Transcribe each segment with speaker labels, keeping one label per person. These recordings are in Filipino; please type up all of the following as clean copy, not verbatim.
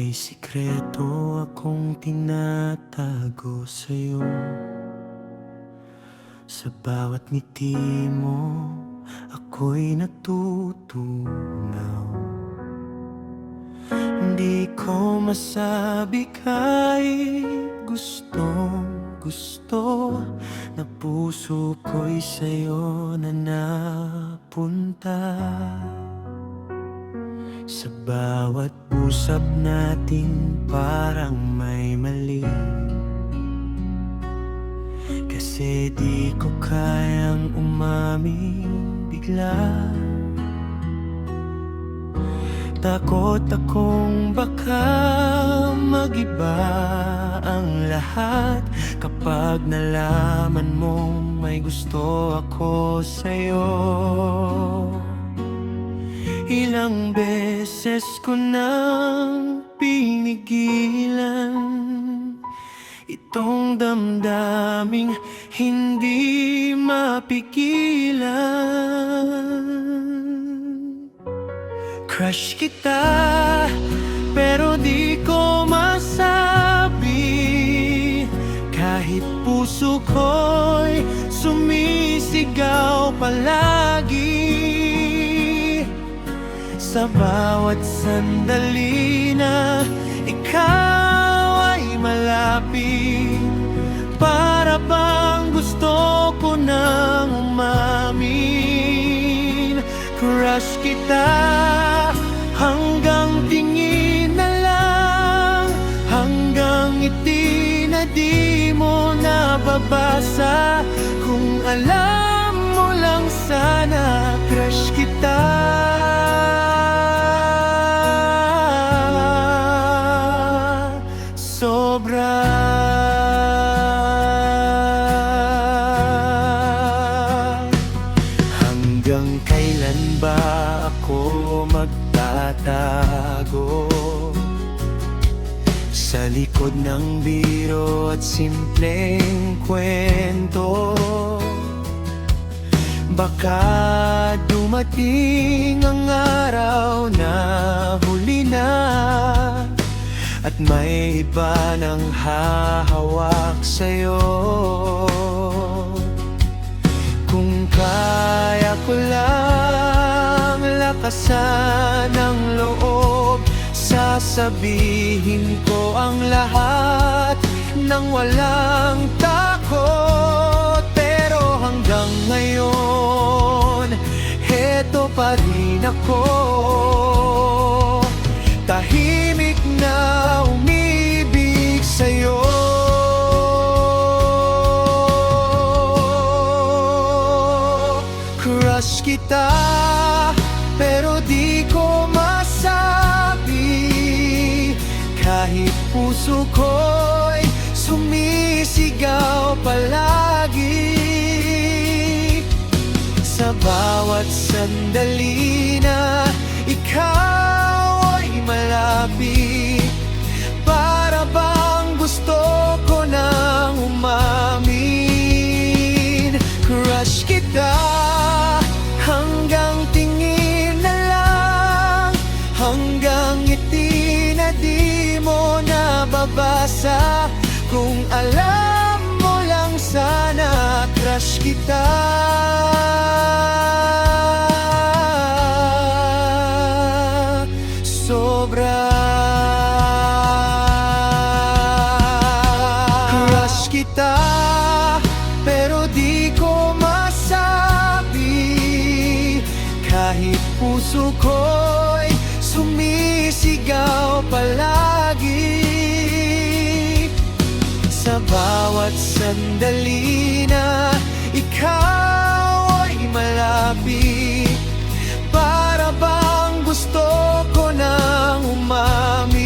Speaker 1: May sikreto akong tinatago sa'yo. Sa bawat ngiti mo, ako'y natutunaw. Hindi ko masabi kahit gustong-gusto na puso ko'y sa'yo na napunta. Sa bawat usap natin parang may mali, kasi di ko kayang umamin bigla. Takot akong baka mag-iba ang lahat kapag nalaman mong may gusto ako sa'yo. Ilang beses ko nang pinigilan itong damdaming hindi mapigilan. Crush kita pero di ko masabi, kahit puso ko'y sumisigaw palagi. Sa bawat sandali na ikaw ay malapit, para bang gusto ko nang umamin. Crush kita hanggang tingin na lang, hanggang ngiti na di mo nababasa. Kung alam mo lang sana, crush kita. Sobra. Hanggang kailan ba ako magtatago sa likod ng biro at simpleng kwento? Baka dumating ang araw na huli na at may iba nang hahawak sa'yo. Kung kaya ko lang lakasan ang loob, sasabihin ko ang lahat nang walang takot. Pero hanggang ngayon, heto pa rin ako, tahimik na umibig sa'yo. Crush kita pero di ko masabi, kahit puso ko'y sumisigaw palagi. Sa bawat sandali na ikaw ay malapit, para bang gusto ko nang umamin. Crush kita hanggang tingin na lang, hanggang ngiti na di mo nababasa. Kung alam mo lang sana, crush kita. Sobra. Crush kita pero di ko masabi, kahit puso ko'y sumisigaw palagi. Sa bawat sandali na ikaw ay malapit, para bang gusto ko nang umamin.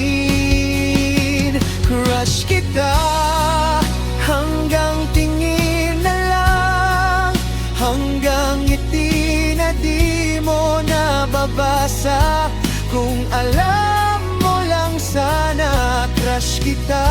Speaker 1: Crush kita hanggang tingin na lang, hanggang ngiti na di mo nababasa. Kung alam mo lang sana, crush kita.